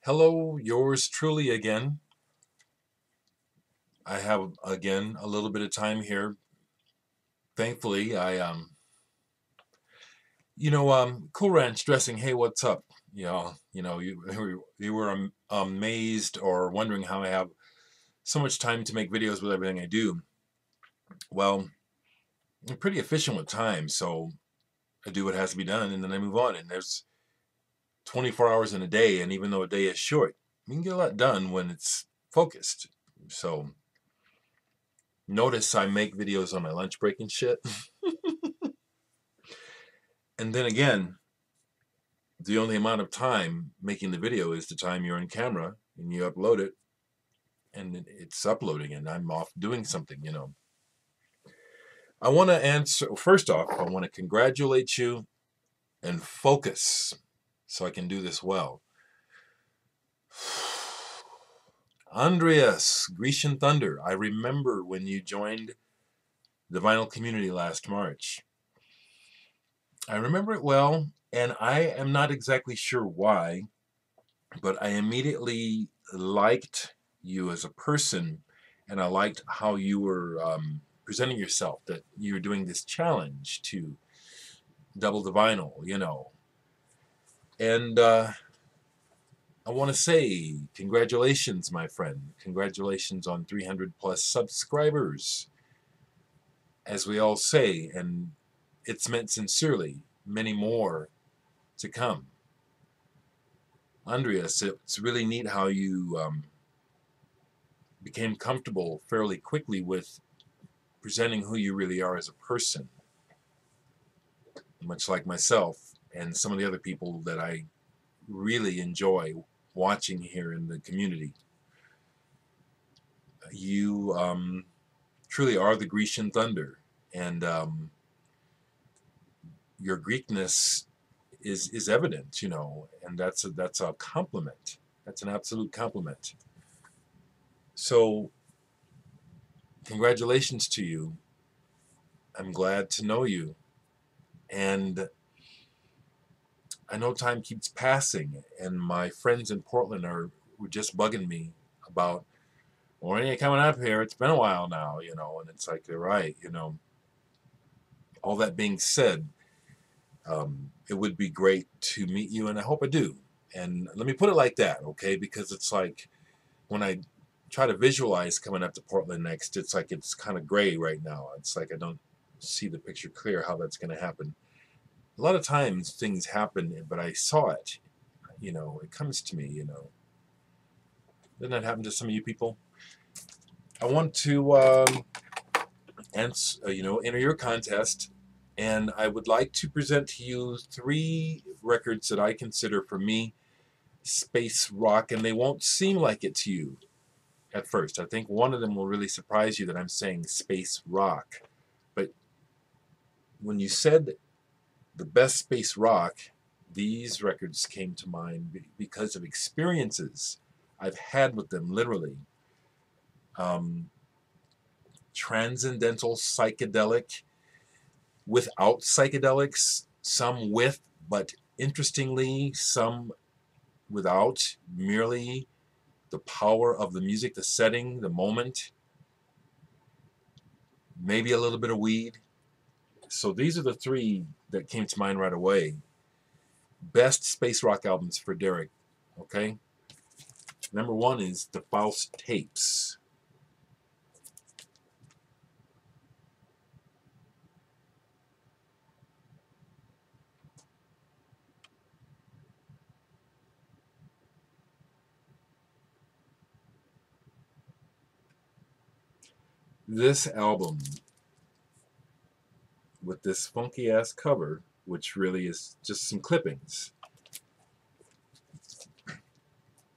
Hello, yours truly again. I have again a little bit of time here. Thankfully, Cool Ranch dressing. Hey, what's up? You were amazed or wondering how I have so much time to make videos with everything I do. Well, I'm pretty efficient with time, so I do what has to be done, and then I move on. And there's 24 hours in a day, and even though a day is short, you can get a lot done when it's focused. So notice I make videos on my lunch break and shit. And then again, the only amount of time making the video is the time you're on camera and you upload it and it's uploading and I'm off doing something. I want to answer, first off, I want to congratulate you and focus so I can do this well. Andreas, Grecian Thunder, I remember when you joined the vinyl community last March. I remember it well, and I am not exactly sure why, but I immediately liked you as a person, and I liked how you were presenting yourself, that you were doing this challenge to double the vinyl. And I want to say congratulations, my friend. Congratulations on 300 plus subscribers, as we all say, and it's meant sincerely. Many more to come. Andreas, it's really neat how you became comfortable fairly quickly with presenting who you really are as a person, much like myself and some of the other people that I really enjoy watching here in the community. You truly are the Grecian Thunder, and your Greekness is evident, and that's a compliment. That's an absolute compliment. So, congratulations to you. I'm glad to know you. And I know time keeps passing, and my friends in Portland were just bugging me about, when are you coming up here? It's been a while now, and it's like, they're right. All that being said, it would be great to meet you, and I hope I do. And let me put it like that, okay? Because it's like, when I try to visualize coming up to Portland next, it's like it's kind of gray right now. It's like I don't see the picture clear how that's going to happen. A lot of times things happen, but I saw it. It comes to me. Doesn't that happen to some of you people? I want to enter your contest, and I would like to present to you 3 records that I consider, for me, space rock, and they won't seem like it to you at first. I think one of them will really surprise you, that I'm saying space rock. But when you said the best space rock, these records came to mind because of experiences I've had with them, literally. Transcendental psychedelic, without psychedelics, some with, but interestingly, some without, merely the power of the music, the setting, the moment, maybe a little bit of weed. So these are the 3 that came to mind right away. Best space rock albums for Dereck, okay? Number 1 is the Faust Tapes. This album, with this funky ass cover, which really is just some clippings.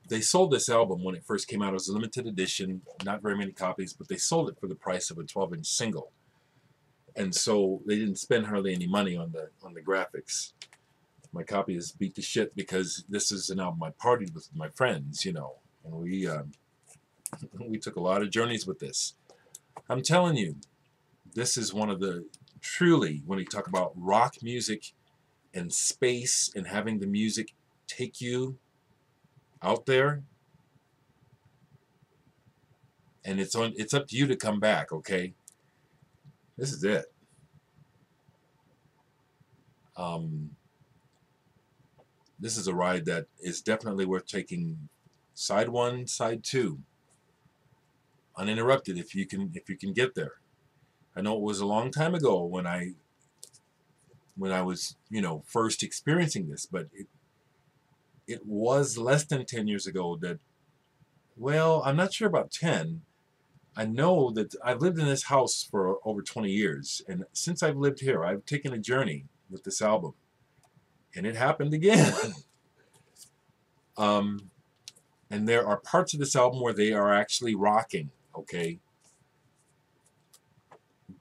They sold this album when it first came out as a limited edition, not very many copies, but they sold it for the price of a 12-inch single. And so they didn't spend hardly any money on the graphics. My copy is beat to shit because this is an album I partied with my friends, and we took a lot of journeys with this. I'm telling you, this is one of the, truly, when you talk about rock music and space and having the music take you, out there, and it's up to you to come back, okay? This is it. This is a ride that is definitely worth taking, side 1, side 2, uninterrupted, if you can get there. I know it was a long time ago when I was, first experiencing this, but it was less than 10 years ago that, well, I'm not sure about 10. I know that I've lived in this house for over 20 years, and since I've lived here, I've taken a journey with this album, and it happened again. And there are parts of this album where they are actually rocking, okay?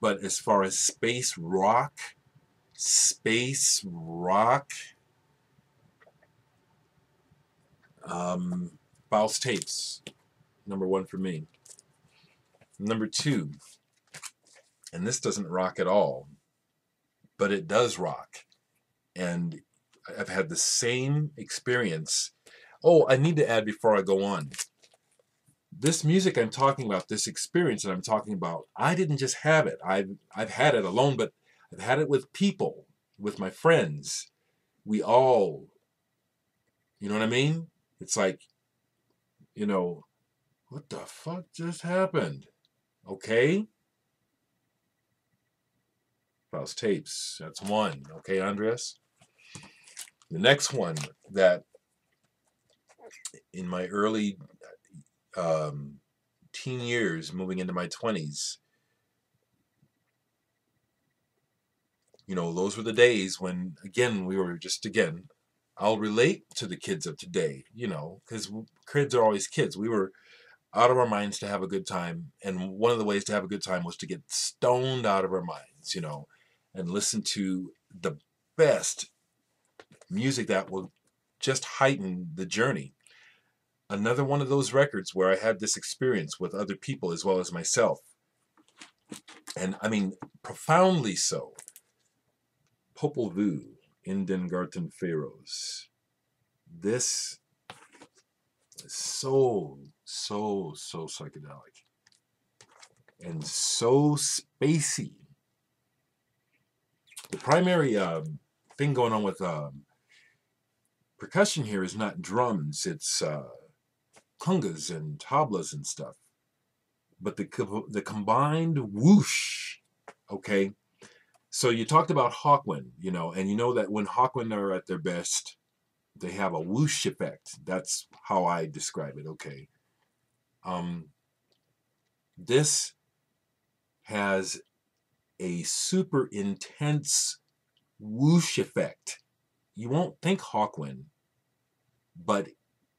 But as far as space rock, Faust Tapes, number 1 for me. Number 2, and this doesn't rock at all, but it does rock. And I've had the same experience. Oh, I need to add before I go on. This music I'm talking about, this experience that I'm talking about, I didn't just have it. I've had it alone, but I've had it with people, with my friends. We all, you know what I mean? It's like, what the fuck just happened? Okay? Faust Tapes, that's 1. Okay, Andres? The next one that in my early teen years, moving into my 20s, those were the days when, again, we were just, I'll relate to the kids of today, because kids are always kids. We were out of our minds to have a good time, and one of the ways to have a good time was to get stoned out of our minds, and listen to the best music that will just heighten the journey. Another one of those records where I had this experience with other people as well as myself, and I mean profoundly so. Popol Vuh, in den Garten Pharaohs. This is so psychedelic and so spacey. The primary thing going on with percussion here is not drums, it's congas and tablas and stuff. But the combined whoosh, okay? So you talked about Hawkwind, and you know that when Hawkwind are at their best, they have a whoosh effect. That's how I describe it, okay? This has a super intense whoosh effect. You won't think Hawkwind, but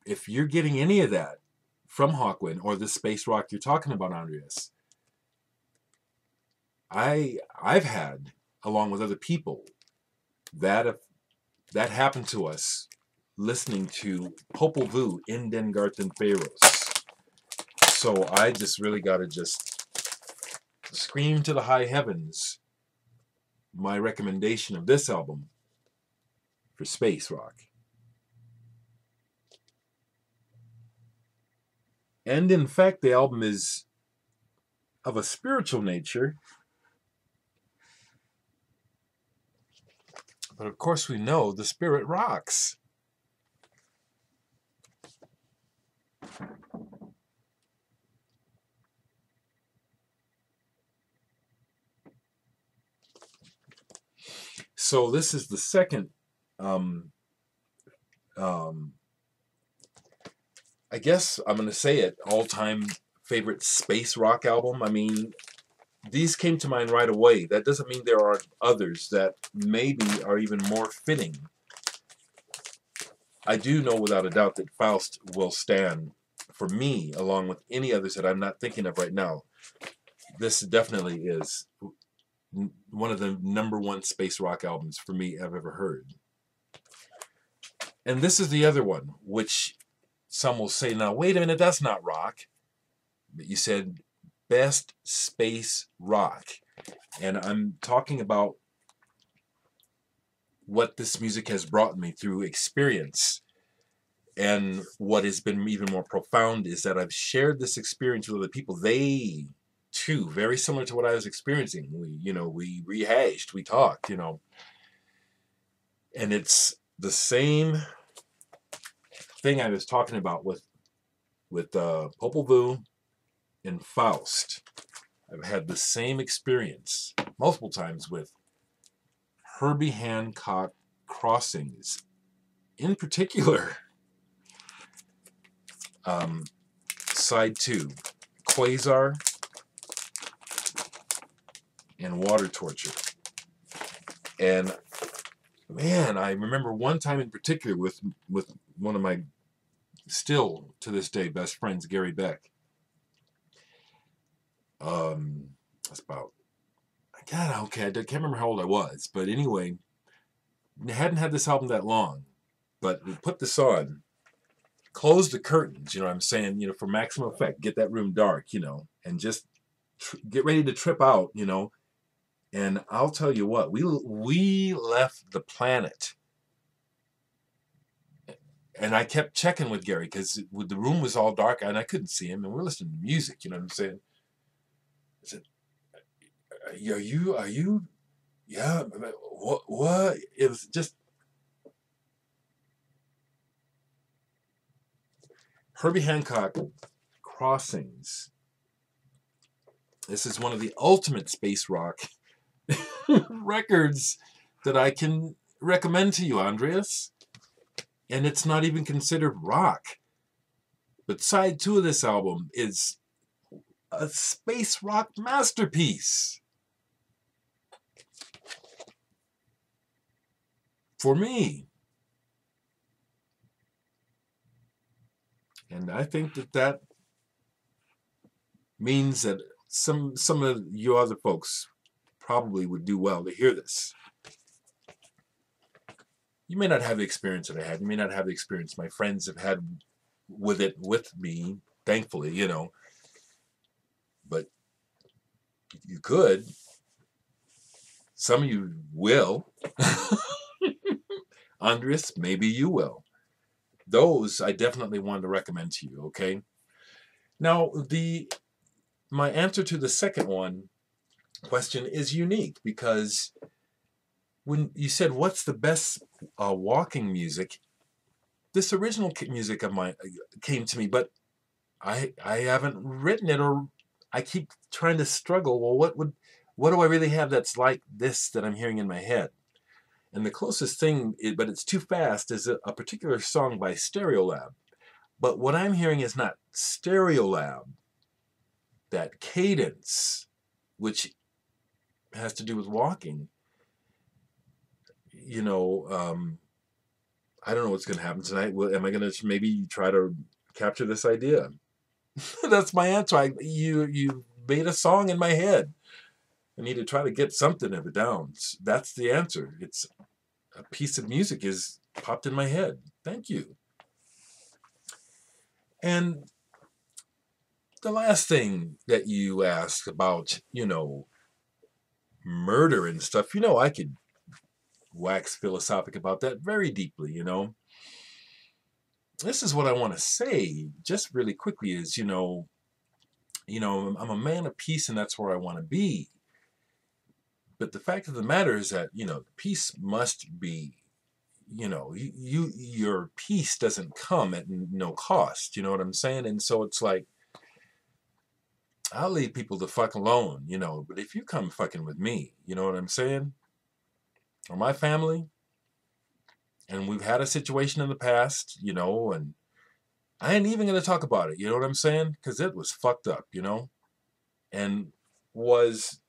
if you're getting any of that from Hawkwind or the space rock you're talking about, Andreas, I've had, along with other people, that happened to us listening to Popol Vuh in den Garten Pharaohs. So I just really got to just scream to the high heavens my recommendation of this album for space rock. And in fact, the album is of a spiritual nature. But of course we know the spirit rocks. So this is the second, I guess I'm going to say it, all-time favorite space rock album. I mean, these came to mind right away. That doesn't mean there aren't others that maybe are even more fitting. I do know without a doubt that Faust will stand for me, along with any others that I'm not thinking of right now. This definitely is one of the number 1 space rock albums for me I've ever heard. And this is the other one, which some will say, now wait a minute, that's not rock. But you said best space rock. And I'm talking about what this music has brought me through experience. And what has been even more profound is that I've shared this experience with other people. They too, very similar to what I was experiencing. We rehashed, we talked, and it's the same thing I was talking about with Popol Vuh and Faust. I've had the same experience multiple times with Herbie Hancock crossings, in particular. Side 2, Quasar and Water Torture. And man, I remember one time in particular with one of my, still to this day, best friends, Gary Beck. That's about, God, okay, I can't remember how old I was, but anyway, I hadn't had this album that long, but we put this on, close the curtains, what I'm saying, for maximum effect, get that room dark, and just get ready to trip out, and I'll tell you what, we left the planet. And I kept checking with Gary because the room was all dark and I couldn't see him, and we're listening to music, you know what I'm saying? I said, are you, yeah, what? It was just, Herbie Hancock Crossings. This is one of the ultimate space rock records that I can recommend to you, Andreas. And it's not even considered rock. But side 2 of this album is a space rock masterpiece. For me. And I think that means that some of you other folks probably would do well to hear this. You may not have the experience that I had. You may not have the experience my friends have had with it with me, thankfully, But you could. Some of you will. Andres, maybe you will. Those I definitely wanted to recommend to you, okay? Now, my answer to the second question is unique because when you said, what's the best walking music, this original music of mine came to me, but I haven't written it, or I keep trying to struggle. Well, what do I really have that's like this that I'm hearing in my head? And the closest thing, but it's too fast, is a particular song by Stereolab. But what I'm hearing is not Stereolab, that cadence, which has to do with walking. I don't know what's going to happen tonight. Am I going to maybe try to capture this idea? That's my answer. You made a song in my head. I need to try to get something of it down. That's the answer. It's a piece of music is popped in my head. Thank you. And the last thing that you asked about, murder and stuff, I could wax philosophic about that very deeply, This is what I want to say just really quickly is, I'm a man of peace and that's where I want to be. But the fact of the matter is that, peace must be, your peace doesn't come at no cost. You know what I'm saying? And so it's like, I'll leave people the fuck alone, but if you come fucking with me, you know what I'm saying? Or my family, and we've had a situation in the past, and I ain't even going to talk about it, you know what I'm saying? Because it was fucked up, And was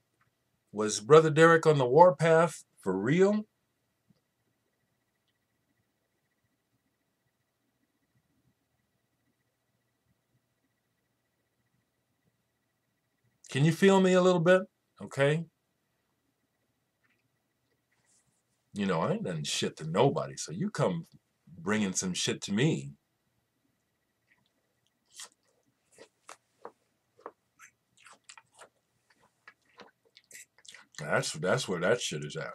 Brother Dereck on the warpath for real? Can you feel me a little bit? Okay? I ain't done shit to nobody, so you come bringing some shit to me. That's where that shit is at.